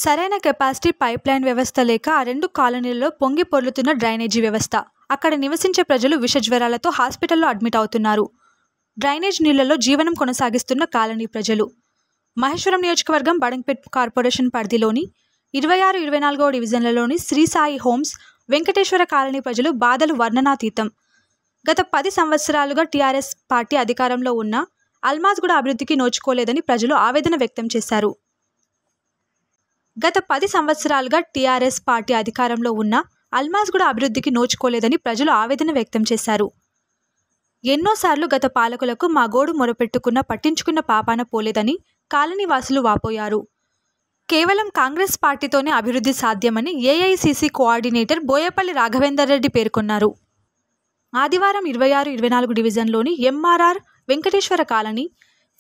సరైన capacity pipeline వ్యవస్థ లేక ఆ రెండు కాలనీలలో పొంగి పొర్లుతున్న డ్రైనేజీ వ్యవస్థ. అక్కడ నివసించే ప్రజలు విషజ్వరాలతో హాస్పిటల్లో అడ్మిట్ అవుతున్నారు. డ్రైనేజ్ నీళ్లలో జీవనం కొనసాగిస్తున్న కాలనీ ప్రజలు. మహేశ్వరం నియోజకవర్గం బడంగ్పేట్ కార్పొరేషన్ పరిధిలోని 26, 24వ డివిజన్లలోని శ్రీ సాయి హోమ్స్, వెంకటేశ్వర కాలనీ ప్రజలు బాధలు వర్ణనాతీతం. గత 10 సంవత్సరాలుగా టీఆర్ఎస్ పార్టీ అధికారంలో ఉన్న అల్మాజ్గూడ అభివృద్ధికి నోచుకోలేదని ప్రజలు ఆవేదన వ్యక్తం చేశారు. గత 10 సంవత్సరాలుగా టీఆర్ఎస్ పార్టీ అధికారంలో ఉన్న అల్మాజ్గూడ అభివృద్ధికి నోచుకోలేదని ప్రజలు ఆవేదన వ్యక్తం చేశారు. ఎన్నోసార్లు గత పాలకులకు మా గోడు మొరపెట్టుకున్న పట్టించుకున్న పాపాన పోలేదని కాలనీ వాసులు వాపోయారు. కేవలం కాంగ్రెస్ పార్టీతోనే అభివృద్ధి సాధ్యమని ఏఐసిసి కోఆర్డినేటర్ బోయపల్లి రాఘవేందర్ రెడ్డి పేర్కొన్నారు. ఆదివారం 26, 24 డివిజన్లోని MRR, Venkateswara colony,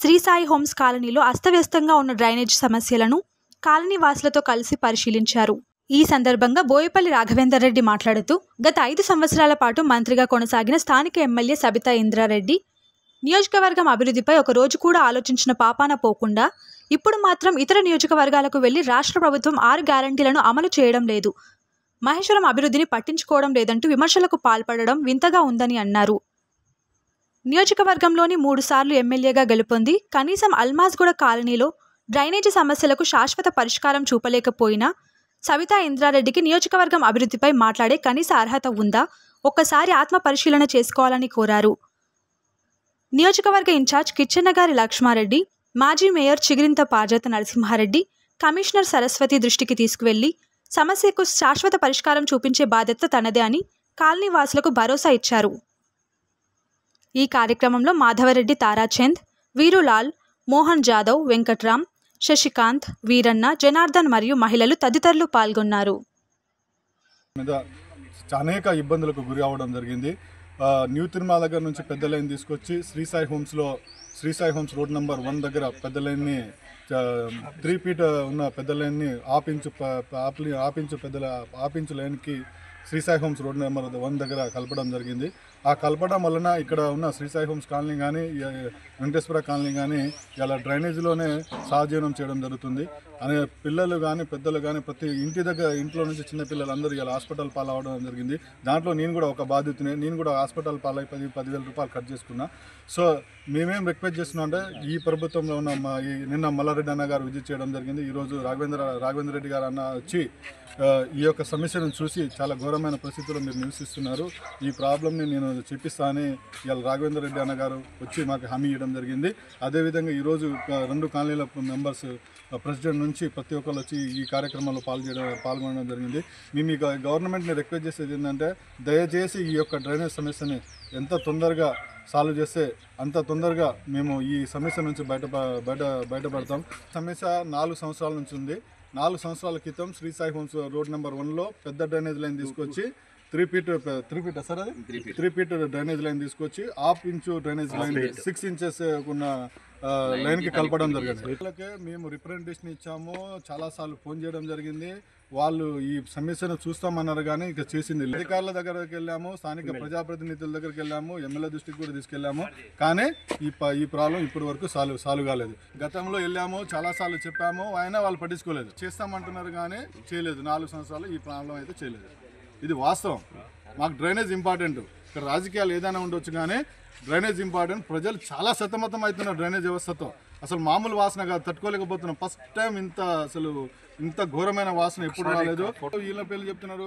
Sri Sai homes కాలనీలో అస్తవ్యస్తంగా ఉన్న డ్రైనేజ్ సమస్యలను కాలనీ వాసులతో కలిసి పరిశీలించారు. ఈ సందర్భంగా బోయపల్లి రాఘవేందర్ రెడ్డి మాట్లాడుతూ, గత 5 సంవత్సరాల పాటు మంత్రిగా కొనసాగిన స్థానిక ఎమ్మెల్యే సబితా ఇంద్రారెడ్డి నియోజకవర్గం అభివృద్ధిపై ఒక రోజు కూడా ఆలోచించిన పాపాన పోకుండా ఇప్పుడు మాత్రం ఇతర నియోజకవర్గాలకు వెళ్లి రాష్ట్ర ప్రభుత్వం 6 గ్యారంటీలను అమలు చేయడం లేదు, మహేశ్వరం అభివృద్ధిని పట్టించుకోవడం లేదంటూ విమర్శలకు పాల్పడడం వింతగా ఉందని అన్నారు. నియోజకవర్గంలోని 3 సార్లు ఎమ్మెల్యేగా గెలుపొంది కనీసం అల్మాజ్గూడ కాలనీలో డ్రైనేజీ సమస్యలకు శాశ్వత పరిష్కారం చూపలేకపోయినా సబితా ఇంద్రారెడ్డికి నియోజకవర్గం అభివృద్ధిపై మాట్లాడే కనీస అర్హత ఉందా, ఒక్కసారి ఆత్మ పరిశీలన చేసుకోవాలని కోరారు. నియోజకవర్గ ఇన్ఛార్జ్ కిచ్చెన్నగారి లక్ష్మారెడ్డి, మాజీ మేయర్ చిగిరింత పార్జత నరసింహారెడ్డి, కమిషనర్ సరస్వతి దృష్టికి తీసుకువెళ్లి సమస్యకు శాశ్వత పరిష్కారం చూపించే బాధ్యత తనదే అని కాలనీ వాసులకు భరోసా ఇచ్చారు. ఈ కార్యక్రమంలో మాధవరెడ్డి, తారాచంద్, వీరులాల్, మోహన్ జాదవ్, వెంకట్రామ్, శశికాంత్, వీరన్న, జనార్దన్ మరియు మహిళలు తదితరులు పాల్గొన్నారు. అనేక ఇబ్బందులకు గురి అవ్వడం జరిగింది. న్యూ తిరుమల దగ్గర నుంచి పెద్ద లైన్ తీసుకొచ్చి Sri Sai homes road number 1 దగ్గర పెద్ద లైన్ని 3 ఫీట్ ఉన్న పెద్ద లైన్ని ఆపించు లైన్కి Sri Sai homes road number 1 దగ్గర కలపడం జరిగింది. ఆ కలపడం వలన ఇక్కడ ఉన్న శ్రీ సాయి హోమ్స్ కాలనీ కానీ వెంకటేశ్వర కాలనీ కానీ ఇలా డ్రైనేజీలోనే సహజీవనం చేయడం జరుగుతుంది. అనే పిల్లలు కానీ పెద్దలు కానీ ప్రతి ఇంట్లో నుంచి చిన్న పిల్లలందరూ ఇలా హాస్పిటల్ పాలవడం జరిగింది. దాంట్లో నేను కూడా ఒక బాధితునే. నేను కూడా హాస్పిటల్ పాలై 10,000 రూపాయలు కట్ చేసుకున్నా. సో మేమేం రిక్వెస్ట్ చేస్తున్నాం అంటే ఈ ప్రభుత్వంలో ఉన్న నిన్న మల్లారెడ్డి అన్న గారు విజిట్ చేయడం జరిగింది. ఈరోజు రాఘవేంద్ర రెడ్డి గారు అన్న వచ్చి ఈ యొక్క సమస్యను చూసి చాలా ఘోరమైన పరిస్థితుల్లో మీరు నివసిస్తున్నారు, ఈ ప్రాబ్లంని నేను చెప్పిస్తానని ఇవాళ రాఘవేంద్ర రెడ్డి అన్న గారు వచ్చి మాకు హామీ ఇవ్వడం జరిగింది. అదేవిధంగా ఈరోజు 2 కాలనీల మెంబర్స్ ప్రెసిడెంట్ నుంచి ప్రతి ఒక్కరు వచ్చి ఈ కార్యక్రమంలో పాల్గొనడం జరిగింది. మేము ఈ గవర్నమెంట్ని రిక్వెస్ట్ చేసేది ఏంటంటే దయచేసి ఈ యొక్క డ్రైనేజ్ సమస్యని ఎంత తొందరగా సాల్వ్ చేస్తే అంత తొందరగా మేము ఈ సమస్య నుంచి బయటపడతాం. సమస్య 4 సంవత్సరాల నుంచి ఉంది. 4 సంవత్సరాల క్రితం Sri Sai homes road number 1లో పెద్ద డ్రైనేజ్ లైన్ తీసుకొచ్చి 3 ఫీట్ సార్ అది 3 ఫీట్ డ్రైనేజ్ లైన్ తీసుకొచ్చి 1/2 ఇంచు డ్రైనేజ్ లైన్ 6 ఇంచెస్ ఉన్న లైన్కి కలపడం జరిగింది. వీళ్ళకే మేము రిప్రజెంటేషన్ ఇచ్చాము, చాలాసార్లు ఫోన్ చేయడం జరిగింది. వాళ్ళు ఈ సమస్యను చూస్తామన్నారు కానీ ఇక చేసింది. అధికారుల దగ్గరికి వెళ్ళాము, స్థానిక ప్రజాప్రతినిధుల దగ్గరికి వెళ్ళాము, ఎమ్మెల్యే దృష్టికి కూడా తీసుకెళ్ళాము. కానీ ఈ ప్రాబ్లం ఇప్పటి వరకు సాల్వ్ కాలేదు. గతంలో వెళ్ళాము, చాలాసార్లు చెప్పాము, అయినా వాళ్ళు పట్టించుకోలేదు. చేస్తామంటున్నారు కానీ చేయలేదు. 4 సంవత్సరాలు ఈ ప్రాబ్లం అయితే చేయలేదు. ఇది వాస్తవం. మాకు డ్రైనేజ్ ఇంపార్టెంట్. ఇక్కడ రాజకీయాలు ఏదైనా ఉండొచ్చు కానీ డ్రైనేజ్ ఇంపార్టెంట్. ప్రజలు చాలా సతమతం అవుతున్నారు డ్రైనేజ్ వ్యవస్థతో. అసలు మామూలు వాసన కాదు, తట్టుకోలేకపోతున్నాం. ఫస్ట్ టైం ఇంత ఘోరమైన వాసన ఎప్పుడు రాలేదు. వీళ్ళ పేర్లు చెప్తున్నారు,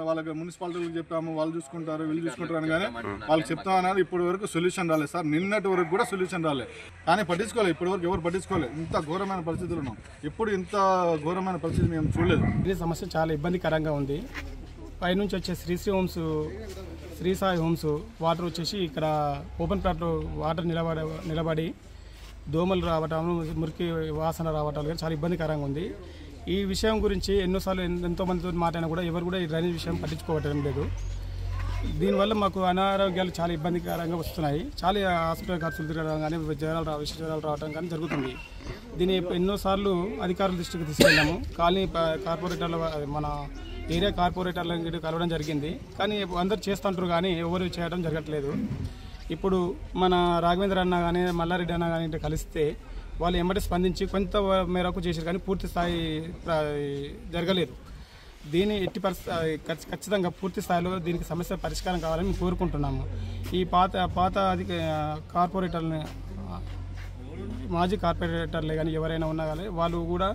వాళ్ళకి మున్సిపాలిటీలకు చెప్పాము, వాళ్ళు చూసుకుంటారు, వీళ్ళు చూసుకుంటారు అని కానీ వాళ్ళకి చెప్తామన్నారు. ఇప్పటి వరకు సొల్యూషన్ రాలేదు సార్. నిన్నటి వరకు కూడా సొల్యూషన్ రాలేదు. కానీ పట్టించుకోలేదు. ఇప్పటి వరకు ఎవరు పట్టించుకోలేదు. ఇంత ఘోరమైన పరిస్థితులు ఉన్నాం. ఎప్పుడు ఇంత ఘోరమైన పరిస్థితి మేము చూడలేదు. ఈ సమస్య చాలా ఇబ్బందికరంగా ఉంది. పైనుంచి వచ్చే శ్రీ సాయి హోమ్స్ వాటర్ వచ్చేసి ఇక్కడ ఓపెన్ ప్లాట్లో వాటర్ నిలబడి దోమలు రావటం, మురికి వాసన రావటం చాలా ఇబ్బందికరంగా ఉంది. ఈ విషయం గురించి ఎన్నోసార్లు ఎంతోమందితో మాట్లాడినా కూడా ఎవరు కూడా ఈ డ్రైనేజ్ విషయం పట్టించుకోవటం లేదు. దీనివల్ల మాకు అనారోగ్యాలు చాలా ఇబ్బందికరంగా వస్తున్నాయి. చాలా హాస్పిటల్ ఖర్చులు తిరగడం కానీ విష జ్వరాలు రావడం కానీ జరుగుతుంది. దీన్ని ఎన్నోసార్లు అధికారుల దృష్టికి తీసుకెళ్ళాము. కాలనీ కార్పొరేటర్ల మన ఏరియా కార్పొరేటర్లను కలవడం జరిగింది. కానీ అందరు చేస్తుంటారు కానీ ఎవరు చేయడం జరగట్లేదు. ఇప్పుడు మన రాఘవేంద్ర అన్న కానీ మల్లారెడ్డి అన్న కానీ కలిస్తే వాళ్ళు ఎమ్మటి స్పందించి కొంత మేరకు చేశారు, కానీ పూర్తి స్థాయి జరగలేదు. దీని ఎట్టి ఖచ్చితంగా పూర్తి స్థాయిలో దీనికి సమస్య పరిష్కారం కావాలని మేము కోరుకుంటున్నాము. ఈ పాత కార్పొరేటర్ని, మాజీ కార్పొరేటర్లే కానీ ఎవరైనా ఉన్నా కానీ వాళ్ళు కూడా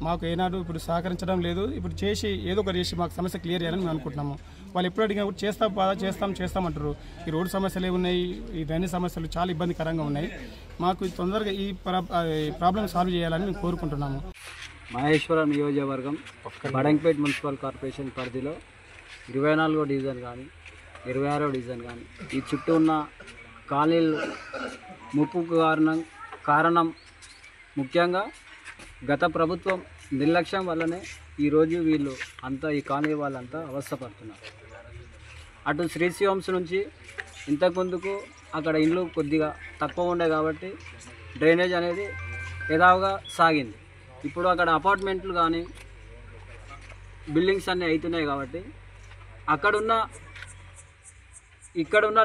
మాకు ఏనాడు ఇప్పుడు సహకరించడం లేదు. ఇప్పుడు చేసి ఏదో ఒకటి చేసి మాకు సమస్య క్లియర్ చేయాలని మేము అనుకుంటున్నాము. వాళ్ళు ఎప్పుడు అడిగినా కూడా చేస్తామంటారు. ఈ రోడ్డు సమస్యలు ఉన్నాయి, ఈ డ్రైనేజ్ సమస్యలు చాలా ఇబ్బందికరంగా ఉన్నాయి. మాకు తొందరగా ఈ ప్రాబ్లం సాల్వ్ చేయాలని మేము కోరుకుంటున్నాము. మహేశ్వరం నియోజకవర్గం బడంగపేట్ మున్సిపల్ కార్పొరేషన్ పరిధిలో 24వ డివిజన్ కానీ 26వ డివిజన్ కానీ ఈ చుట్టూ ఉన్న కాలనీలు ముప్పుకు కారణం ముఖ్యంగా గత ప్రభుత్వం నిర్లక్ష్యం వల్లనే ఈరోజు వీళ్ళు అంతా ఈ కాలనీ వాళ్ళంతా అవస్థపడుతున్నారు. అటు శ్రీశ్రీ హోమ్స్ నుంచి ఇంతకుముందుకు అక్కడ ఇండ్లు కొద్దిగా తక్కువ ఉండే కాబట్టి డ్రైనేజ్ అనేది యథావుగా సాగింది. ఇప్పుడు అక్కడ అపార్ట్మెంట్లు కానీ బిల్డింగ్స్ అన్నీ అవుతున్నాయి కాబట్టి ఇక్కడున్న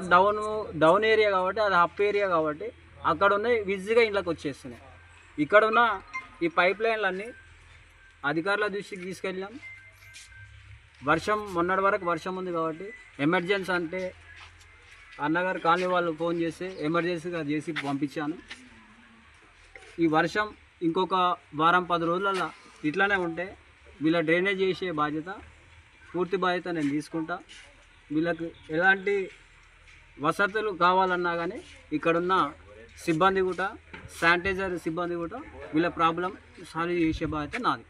డౌన్ ఏరియా కాబట్టి అది అప్ ఏరియా కాబట్టి అక్కడ ఉన్నాయి ఈజీగా ఇంట్లోకి వచ్చేస్తున్నాయి. ఇక్కడున్న ఈ పైప్ లైన్లన్నీ అధికారుల దృష్టికి తీసుకెళ్ళాం. మొన్నటి వరకు వర్షం ఉంది కాబట్టి ఎమర్జెన్సీ అంటే అన్నగారు కాలనీ వాళ్ళు ఫోన్ చేసి ఎమర్జెన్సీగా చేసి పంపించాను. ఈ వర్షం ఇంకొక వారం 10 రోజులలో ఇట్లానే ఉంటే వీళ్ళ డ్రైనేజ్ చేసే పూర్తి బాధ్యత నేను తీసుకుంటా. వీళ్ళకి ఎలాంటి వసతులు కావాలన్నా కానీ ఇక్కడున్న సిబ్బంది కూడా శానిటైజర్ సిబ్బంది కూడా వీళ్ళ ప్రాబ్లం సాల్వ్ చేసే బాధ్యత నాది.